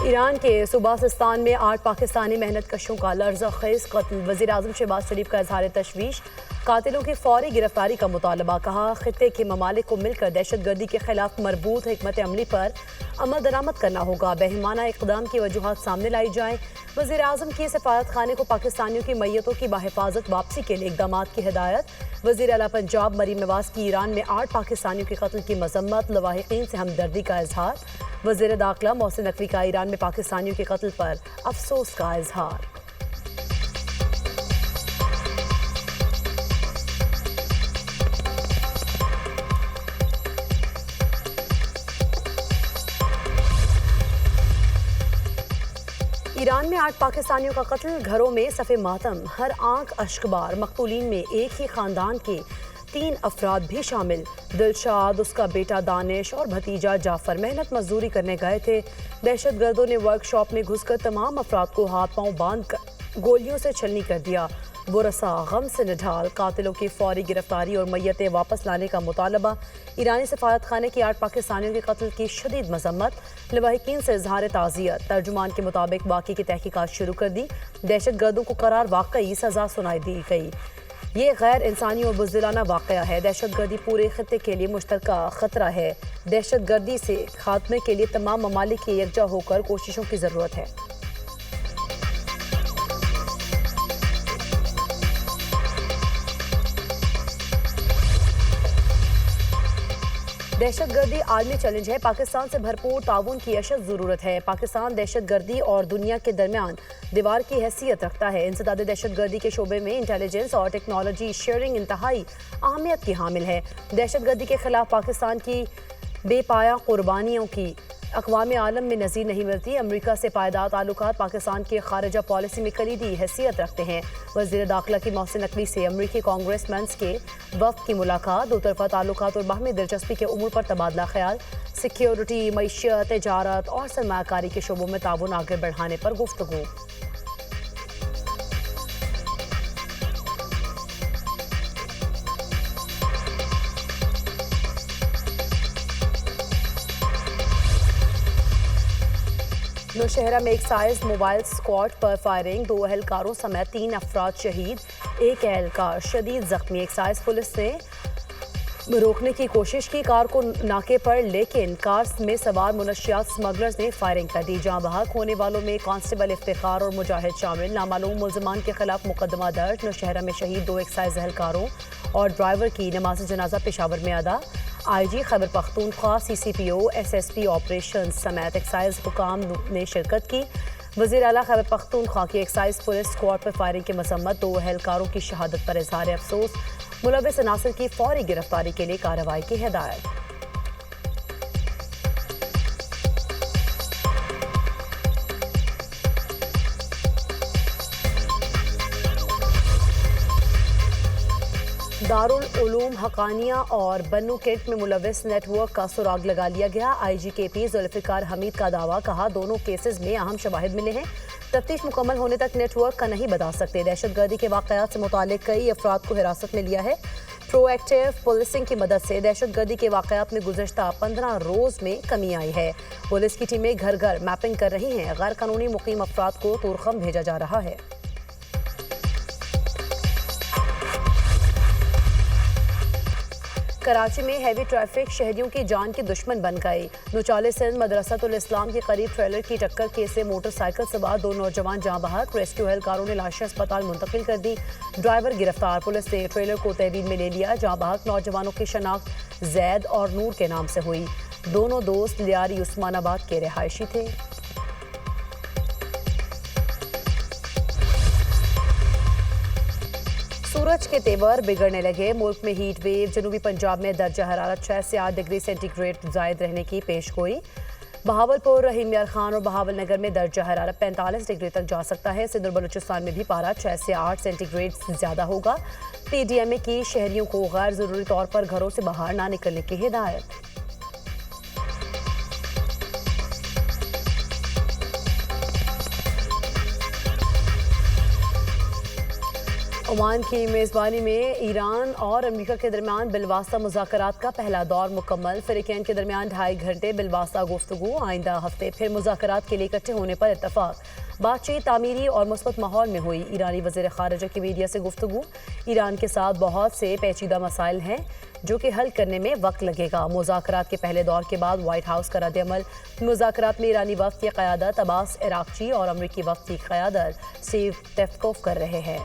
Iran के सूबासिस्तान में 8 पाकिस्तानी मेहनत कशों का लर्ज़ा खेज़ कत्ल। वज़ीर आज़म शहबाज शरीफ का इज़हार तशवीश। कातिलों की फौरी गिरफ्तारी का मुतालबा। कहा खित्ते के ममालिक को मिलकर दहशत गर्दी के खिलाफ मरबूत हिकमत अमली पर अमल दरामद करना होगा। बेहिमाना इक़दाम की वजूहात सामने लाई जाएँ। वज़ीर आज़म की सफारत खाने को पाकिस्तानियों की मैयतों की बाहिफाजत वापसी के लिए इक़दाम की हिदायत। वज़ीर आला पंजाब मरीम नवाज की ईरान में 8 पाकिस्तानियों के कत्ल की मजम्मत। लवाहिकीन से हमदर्दी का इजहार। वज़ीर दाखिला मोहसिन नकवी का ईरान में पाकिस्तानियों के कत्ल पर अफसोस का इजहार। ईरान में 8 पाकिस्तानियों का कत्ल। घरों में सफ़े मातम, हर आंख अश्कबार। मकतूलीन में एक ही खानदान के 3 अफराद भी शामिल। दिलशाद, उसका बेटा दानिश और भतीजा जाफर मेहनत मजदूरी करने गए थे। दहशत गर्दों ने वर्कशॉप में घुसकर तमाम अफराद को हाथ पांव बांध कर गोलियों से छलनी कर दिया। बुरसा गम से निढाल। कातिलों की फौरी गिरफ्तारी और मैयतें वापस लाने का मुतालबा। ईरानी सफारत खाने की 8 पाकिस्तानियों के कत्ल की शदीद मजम्मत। लवाहिकीन से इजहार ताज़ियत। तर्जुमान के मुताबिक बाकी की तहकीकात शुरू कर दी। दहशत गर्दों को करार वाकई सजा सुनाई दी गई। ये गैर इंसानी और बुज़दिलाना वाक़या है। दहशत गर्दी पूरे खित्ते के लिए मुश्तरका ख़तरा है। दहशत गर्दी से खात्मे के लिए तमाम ममालिक की यकजा होकर कोशिशों की ज़रूरत है। दहशत गर्दी आलमी चैलेंज है। पाकिस्तान से भरपूर ताउन की अशद ज़रूरत है। पाकिस्तान दहशत गर्दी और दुनिया के दरमियान दीवार की हैसियत रखता है। इंसदाद दहशत गर्दी के शोबे में इंटेलिजेंस और टेक्नोलॉजी शेयरिंग इंतहाई अहमियत की हामिल है। दहशत गर्दी के खिलाफ पाकिस्तान की बेपाया कुर्बानियों की अक़वाम आलम में नज़ीर नहीं मिलती। अमरीका से पायदार ताल्लुकात पाकिस्तान की खारजा पॉलिसी में कलीदी हैसियत रखते हैं। वज़ीर दाखिला की मोहसिन नकवी से अमरीकी कांग्रेसमैन के वफ़द की मुलाकात। दो तरफ़ा ताल्लुकात और बाहमी दिलचस्पी के उमूर पर तबादला ख्याल। सिक्योरिटी, मईशत, तजारत और सरमायाकारी के शोबों में ताउन आगे बढ़ाने पर गुफ्तगू। नौशहरा में एक्साइज मोबाइल स्क्वाड पर फायरिंग। 2 एहलकारों समेत 3 अफराद शहीद, 1 एहलकार शदीद जख्मी। एक्साइज पुलिस ने रोकने की कोशिश की कार को नाके पर, लेकिन कार में सवार मुनशियात स्मगलर्स ने फायरिंग कर दी। जहां बहक होने वालों में कांस्टेबल इफ्तिखार और मुजाहिद शामिल। नामालूम मुल्ज़िमान के खिलाफ मुकदमा दर्ज। नौशहरा में शहीद 2 एक्साइज एहलकारों और ड्राइवर की नमाज जनाजा पेशावर में अदा। IG Khyber Pakhtunkhwa, CCPO, SSP operation समेत एक्साइज हुकाम ने शिरकत की। वज़ीर आला खैबर पख्तूनख्वा की एक्साइज पुलिस स्क्वाड पर फायरिंग की मसम्मत। 2 एहलकारों की शहादत पर इजहार अफसोस। मुलव्विस अनासर की फौरी गिरफ्तारी के लिए कार्रवाई की हिदायत। दारुल उलूम हकानिया और बन्नू किट में मुलव्विस नेटवर्क का सुराग लगा लिया गया। IG KP जुल्फ़िकार हमीद का दावा। कहा दोनों केसेस में अहम शवाहिद मिले हैं। तफ्तीश मुकम्मल होने तक नेटवर्क का नहीं बता सकते। दहशत गर्दी के वाक़यात से मुतालिक कई अफराद को हिरासत में लिया है। प्रोएक्टिव पुलिसिंग की मदद से दहशत गर्दी के वाक़यात में गुज़श्ता 15 रोज़ में कमी आई है। पुलिस की टीमें घर घर मैपिंग कर रही हैं। गैर कानूनी मुकीम अफराद को तुरखम भेजा जा रहा है। कराची में हैवी ट्रैफिक शहरियों की जान की दुश्मन बन गई। नौचाले सिंध मदरसतुल इस्लाम के करीब ट्रेलर की टक्कर के से मोटरसाइकिल सवार 2 नौजवान जाँ बहक। रेस्क्यू एहलकारों ने लाशें अस्पताल मुंतकिल कर दी। ड्राइवर गिरफ्तार। पुलिस ने ट्रेलर को तहवील में ले लिया। जाँ बहक नौजवानों की शनाख्त जैद और नूर के नाम से हुई। दोनों दोस्त लियारी उस्मानाबाद के रिहायशी थे। सूरज के तेवर बिगड़ने लगे। मुल्क में हीट वेव। जनूबी पंजाब में दर्जा हरारत 6 से 8 डिग्री सेंटीग्रेड जायद रहने की पेशगोई। बहावलपुर, रहीम यार खान और बहावल नगर में दर्जा हरारत 45 डिग्री तक जा सकता है। सिंध और बलूचिस्तान में भी पारा 6 से 8 सेंटीग्रेड ज़्यादा होगा। PDMA की शहरियों को गैर ज़रूरी तौर पर घरों से बाहर ना निकलने की हिदायत। ओमान की मेज़बानी में ईरान और अमेरिका के दरमियान बिलवास्ता मुज़ाकरात का पहला दौर मुकम्मल। फ़रीक़ैन के दरमियान 2.5 घंटे बिलवास्ता गुफ्तगू। आइंदा हफ्ते फिर मुज़ाकरात के लिए इकट्ठे होने पर इत्तफ़ाक़। बातचीत तामीरी और मुस्बत माहौल में हुई। ईरानी वज़ीर ख़ारिजा की मीडिया से गुफ्तगू। ईरान के साथ बहुत से पेचीदा मसाइल हैं जो कि हल करने में वक्त लगेगा। मुज़ाकरात के पहले दौर के बाद वाइट हाउस का रद्द-ए-अमल। मुज़ाकरात में ईरानी वफ़द की क़यादत अब्बास अराग़ची और अमरीकी वफ़द की क़यादत स्टीव पेस्कोव कर रहे हैं।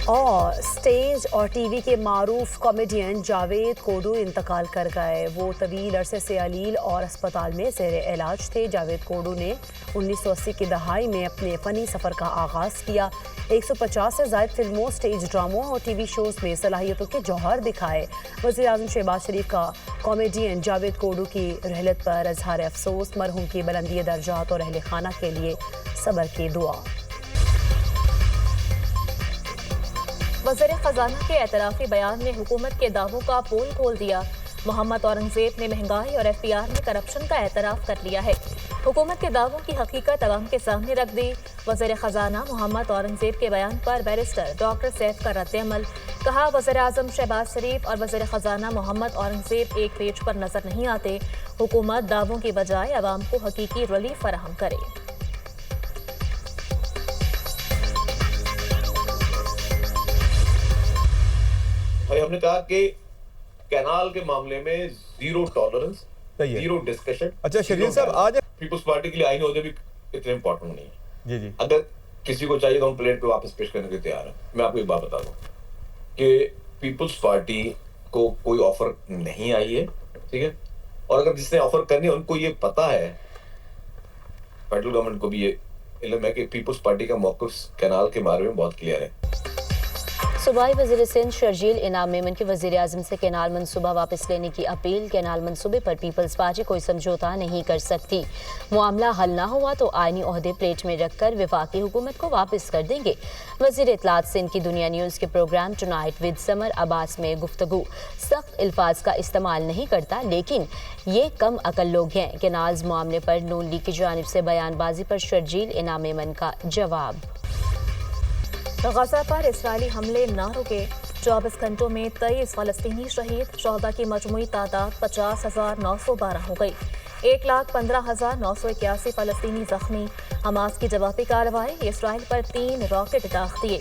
और स्टेज और टीवी के मारूफ कॉमेडियन जावेद कोडू इंतकाल कर गए। वो तवील अरसे से अलील और अस्पताल में ज़ेरे इलाज थे। जावेद कोडू ने 1980 की दहाई में अपने फ़नी सफ़र का आगाज़ किया। 150 से ज़ायद फिल्मों, स्टेज ड्रामों और टीवी शोज़ में सलाहियतों के जौहर दिखाए। वज़ीर आज़म शहबाज शरीफ का कॉमेडियन जावेद कोडू की रहलत पर इज़हार अफसोस। मरहूम की बुलंदी दर्जात और अहले खाना के लिए सब्र की दुआ। वज़ीर ख़ज़ाना के एतराफ़ी बयान ने हुकूमत के दावों का पोल खोल दिया। मोहम्मद औरंगज़ेब ने महंगाई और FPR में करप्शन का एतराफ़ कर लिया है। हुकूमत के दावों की हकीकत अवाम के सामने रख दी। वज़ीर ख़ज़ाना मोहम्मद औरंगज़ेब के बयान पर बैरिस्टर डॉक्टर सैफ का रद्द-ए-अमल। कहा, वज़ीर आज़म शहबाज शरीफ और वज़ीर ख़ज़ाना मोहम्मद औरंगज़ेब एक पेज पर नज़र नहीं आते। हुकूमत दावों की बजाय अवाम को हकीकी रिलीफ फराहम करे। भाई हमने कहा कि कैनाल के मामले में जीरो टॉलरेंस, जीरो डिस्कशन। अच्छा शरीफ साहब, आज पीपल्स पार्टी के लिए आईनी ओहदे भी इतने इंपॉर्टेंट नहीं है। जी। अगर किसी को चाहिए तो हम प्लेट पे वापस पेश करने के तैयार हैं। मैं आपको एक बात बता दूं कि पीपल्स पार्टी को कोई ऑफर नहीं आई है, ठीक है। और अगर जिसने ऑफर करनी है उनको ये पता है, फेडरल गवर्नमेंट को भी ये इल्म है कि पीपल्स पार्टी का मौक़िफ़ कैनाल के बारे में बहुत क्लियर है। सूबाई वज़ीर सिंध शर्जील इनाम मेमन की वज़ीर आज़म से कैनाल मनसूबा वापस लेने की अपील। कैनाल मनसूबे पर पीपल्स पार्टी कोई समझौता नहीं कर सकती। मामला हल ना हुआ तो आईनी ओहदे प्लेट में रखकर वफाकी हुकूमत को वापस कर देंगे। वज़ीर इत्तलात सिंध की दुनिया न्यूज़ के programme tonight with Samar Abbas में गुफ्तगू। सख्त अल्फाज का इस्तेमाल नहीं करता, लेकिन ये कम अकल लोग हैं। कैनाल्स मामले पर नून लीग की जानिब से बयानबाजी पर शर्जील इनाम मेमन का जवाब। गजा पर इसराइली हमले न रुके। 24 घंटों में 23 फ़लस्तीनी शहीद। शोहदा की मजमूई तादाद 50,912 हो गई। 1,15,981 फ़लस्तीनी जख्मी। हमास की जवाबी कार्रवाई। इसराइल पर 3 रॉकेट दाग दिए।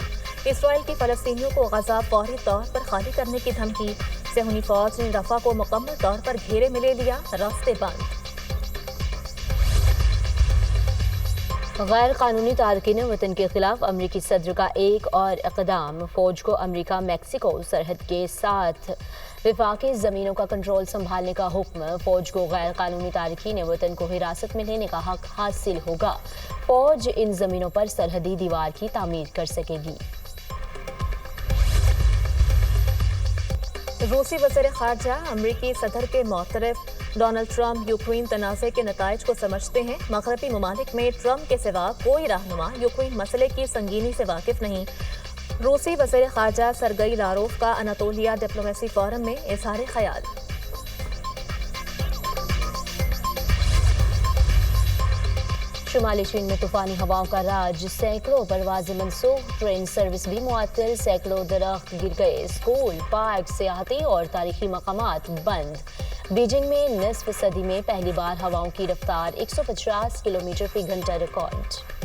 इसराइल की फ़लस्तीनियों को गजा फौरी तौर पर खाली करने की धमकी। सेहूनी फौज ने रफ़ा को मुकम्मल तौर पर घेरे में ले लिया, रास्ते बंद। गैर कानूनी तारकीन वतन के खिलाफ अमरीकी सदर का एक और इक़दाम। फौज को अमरीका मैक्सिको सरहद के साथ वफाकी ज़मीनों का कंट्रोल संभालने का हुक्म। फौज को गैर कानूनी तारकीन वतन को हिरासत में लेने का हक हासिल होगा। फौज इन ज़मीनों पर सरहदी दीवार की तामीर कर सकेगी। रूसी वज़ीर ख़ारजा अमरीकी सदर के मोतरफ डोनाल्ड ट्रंप यूक्रेन तनाज़े के नताइज को समझते हैं। मग़रबी ममालिक में ट्रंप के सिवा कोई रहनुमा यूक्रेन मसले की संगीनी से वाकिफ नहीं। रूसी वज़ीर ख़ारजा सरगई लारोव का अनातोलिया डिप्लोमेसी फोरम में इज़हार ख्याल। शुमाली चीन में तूफानी हवाओं का राज। सैकड़ों परवाज़ें मनसूख। ट्रेन सर्विस भी मुअत्तल। सैकड़ों दरख्त गिर गए। स्कूल, पार्क, सियाहती और तारीखी मकामात बंद। बीजिंग में निस्फ सदी में पहली बार हवाओं की रफ्तार 150 किलोमीटर फी घंटा रिकॉर्ड।